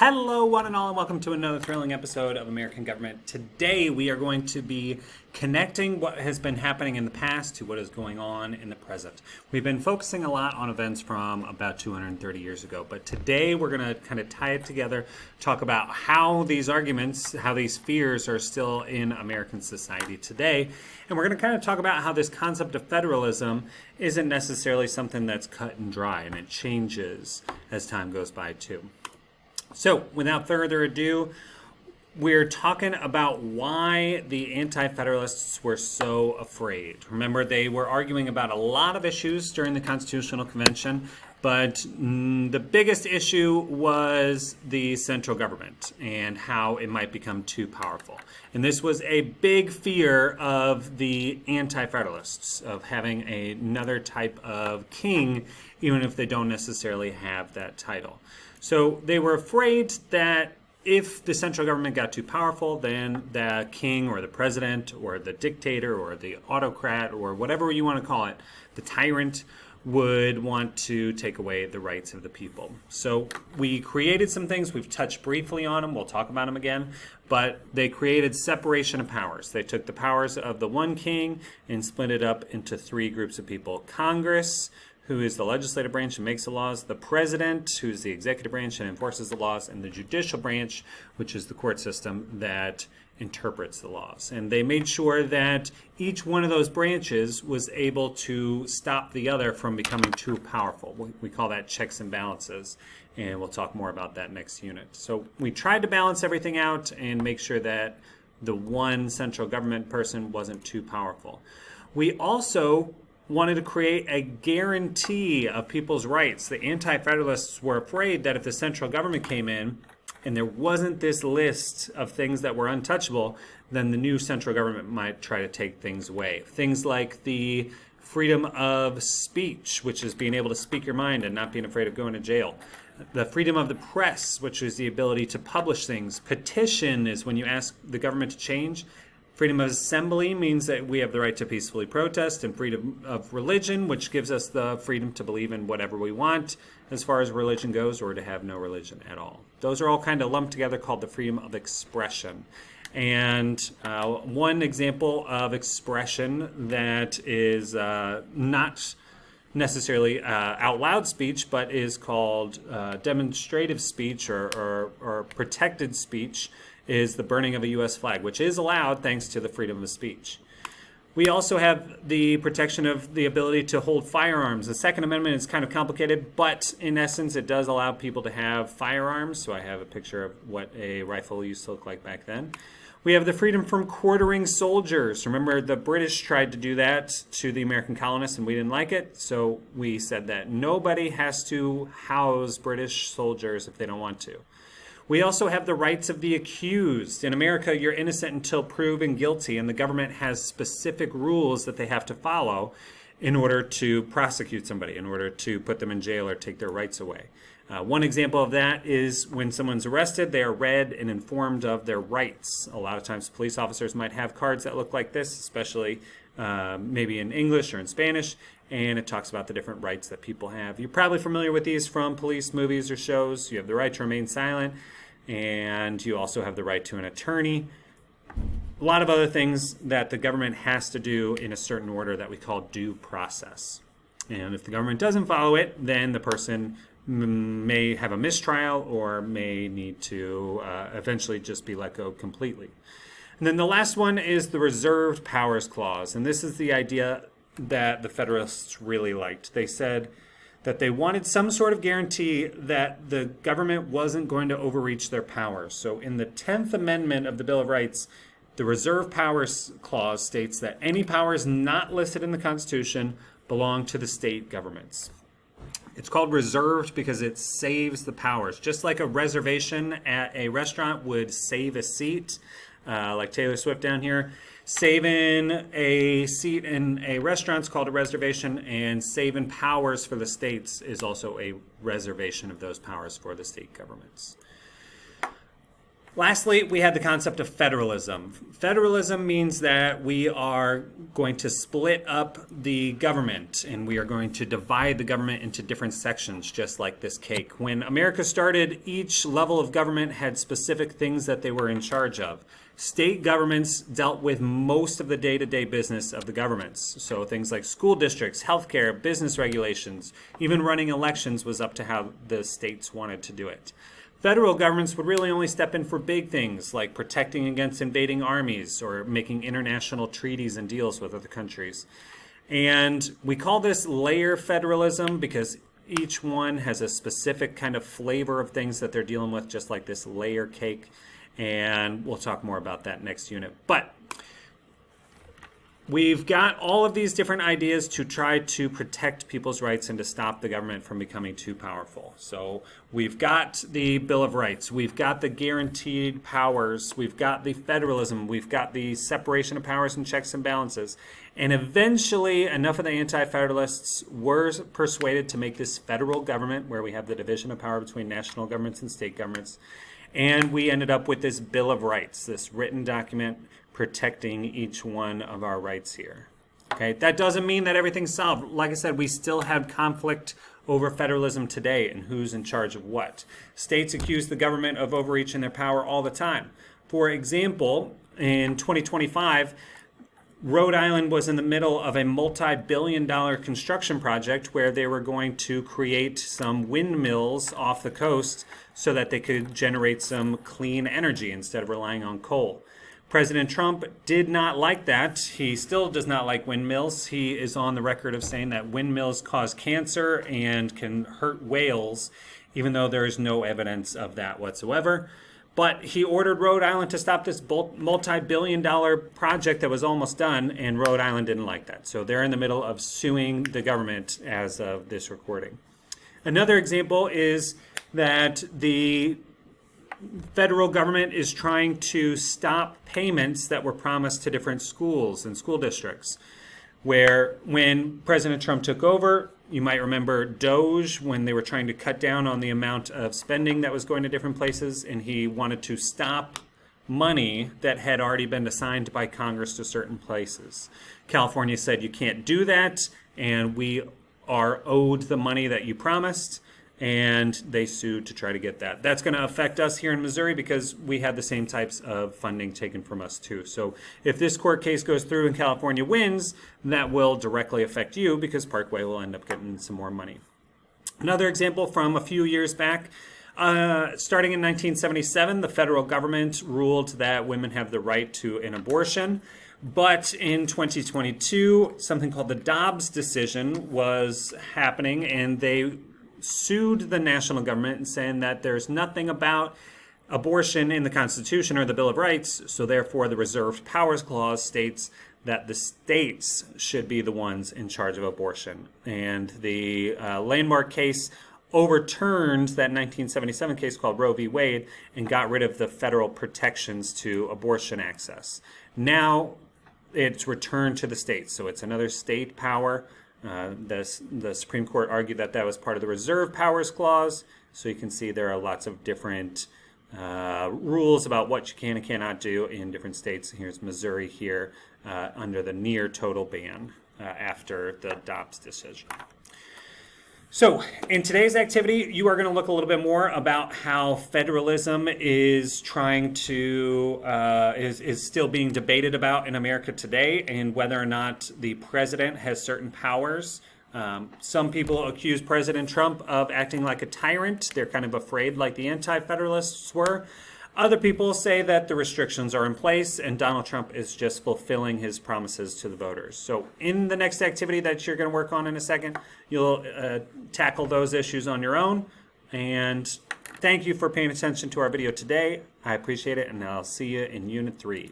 Hello, one and all, and welcome to another thrilling episode of American Government. Today, we are going to be connecting what has been happening in the past to what is going on in the present. We've been focusing a lot on events from about 230 years ago, but today we're going to kind of tie it together, talk about how these arguments, how these fears are still in American society today, and we're going to kind of talk about how this concept of federalism isn't necessarily something that's cut and dry, and it changes as time goes by too. So, without further ado, we're talking about why the Anti-Federalists were so afraid. Remember, they were arguing about a lot of issues during the Constitutional Convention, but the biggest issue was the central government and how it might become too powerful. And this was a big fear of the Anti-Federalists, of having another type of king, even if they don't necessarily have that title. So they were afraid that if the central government got too powerful, then the king or the president or the dictator or the autocrat or whatever you want to call it, the tyrant, would want to take away the rights of the people. So we created some things. We've touched briefly on them. We'll talk about them again. But they created separation of powers. They took the powers of the one king and split it up into three groups of people. Congress, who is the legislative branch and makes the laws, the president, who is the executive branch and enforces the laws, and the judicial branch, which is the court system that interprets the laws. And they made sure that each one of those branches was able to stop the other from becoming too powerful. We call that checks and balances, and we'll talk more about that next unit. So we tried to balance everything out and make sure that the one central government person wasn't too powerful. We also wanted to create a guarantee of people's rights. The Anti-Federalists were afraid that if the central government came in and there wasn't this list of things that were untouchable, then the new central government might try to take things away. Things like the freedom of speech, which is being able to speak your mind and not being afraid of going to jail. The freedom of the press, which is the ability to publish things. Petition is when you ask the government to change. Freedom of assembly means that we have the right to peacefully protest, and freedom of religion, which gives us the freedom to believe in whatever we want as far as religion goes, or to have no religion at all. Those are all kind of lumped together called the freedom of expression. And one example of expression that is not necessarily out loud speech, but is called demonstrative speech or protected speech, is the burning of a U.S. flag, which is allowed thanks to the freedom of speech. We also have the protection of the ability to hold firearms. The Second Amendment is kind of complicated, but in essence, it does allow people to have firearms. So I have a picture of what a rifle used to look like back then. We have the freedom from quartering soldiers. Remember, the British tried to do that to the American colonists, and we didn't like it. So we said that nobody has to house British soldiers if they don't want to. We also have the rights of the accused. In America, you're innocent until proven guilty, and the government has specific rules that they have to follow in order to prosecute somebody, in order to put them in jail or take their rights away. One example of that is when someone's arrested, they are read and informed of their rights. A lot of times police officers might have cards that look like this, especially maybe in English or in Spanish, and it talks about the different rights that people have. You're probably familiar with these from police movies or shows. You have the right to remain silent, and you also have the right to an attorney. A lot of other things that the government has to do in a certain order that we call due process. And if the government doesn't follow it, then the person may have a mistrial or may need to eventually just be let go completely. And then the last one is the Reserved Powers Clause. And this is the idea that the Federalists really liked. They said that they wanted some sort of guarantee that the government wasn't going to overreach their powers. So in the 10th Amendment of the Bill of Rights, the Reserved Powers Clause states that any powers not listed in the Constitution belong to the state governments. It's called reserved because it saves the powers. Just like a reservation at a restaurant would save a seat, like Taylor Swift down here. Saving a seat in a restaurant is called a reservation, and saving powers for the states is also a reservation of those powers for the state governments. Lastly, we had the concept of federalism. Federalism means that we are going to split up the government and we are going to divide the government into different sections, just like this cake. When America started, each level of government had specific things that they were in charge of. State governments dealt with most of the day-to-day business of the governments. So things like school districts, healthcare, business regulations, even running elections was up to how the states wanted to do it. Federal governments would really only step in for big things like protecting against invading armies or making international treaties and deals with other countries. And we call this layer federalism because each one has a specific kind of flavor of things that they're dealing with, just like this layer cake. And we'll talk more about that next unit. But we've got all of these different ideas to try to protect people's rights and to stop the government from becoming too powerful. So we've got the Bill of Rights, we've got the guaranteed powers, we've got the federalism, we've got the separation of powers and checks and balances. And eventually enough of the anti-federalists were persuaded to make this federal government where we have the division of power between national governments and state governments. And we ended up with this Bill of Rights, this written document protecting each one of our rights here. Okay, that doesn't mean that everything's solved. Like I said, we still have conflict over federalism today and who's in charge of what. States accuse the government of overreaching their power all the time. For example, in 2025, Rhode Island was in the middle of a multi-billion-dollar construction project where they were going to create some windmills off the coast so that they could generate some clean energy instead of relying on coal. President Trump did not like that. He still does not like windmills. He is on the record of saying that windmills cause cancer and can hurt whales, even though there is no evidence of that whatsoever. But he ordered Rhode Island to stop this multi-billion-dollar project that was almost done, and Rhode Island didn't like that. So they're in the middle of suing the government as of this recording. Another example is that the federal government is trying to stop payments that were promised to different schools and school districts. Where when President Trump took over, you might remember DOGE, when they were trying to cut down on the amount of spending that was going to different places, and he wanted to stop money that had already been assigned by Congress to certain places. California said you can't do that, and we are owed the money that you promised, and they sued to try to get that. That's going to affect us here in Missouri because we had the same types of funding taken from us too. So if this court case goes through and California wins, that will directly affect you because Parkway will end up getting some more money. Another example from a few years back, starting in 1977, the federal government ruled that women have the right to an abortion. But in 2022, something called the Dobbs decision was happening, and they sued the national government and saying that there's nothing about abortion in the Constitution or the Bill of Rights, so therefore the Reserved Powers Clause states that the states should be the ones in charge of abortion. And the landmark case overturned that 1977 case called Roe v. Wade and got rid of the federal protections to abortion access. Now it's returned to the states, so it's another state power. The Supreme Court argued that that was part of the Reserve Powers Clause, so you can see there are lots of different rules about what you can and cannot do in different states. Here's Missouri here under the near total ban after the Dobbs decision. So in today's activity, you are going to look a little bit more about how federalism is trying to, is still being debated about in America today, and whether or not the president has certain powers. Some people accuse President Trump of acting like a tyrant. They're kind of afraid, like the anti-federalists were. Other people say that the restrictions are in place and Donald Trump is just fulfilling his promises to the voters. So in the next activity that you're going to work on in a second, you'll tackle those issues on your own. And thank you for paying attention to our video today. I appreciate it, and I'll see you in Unit 3.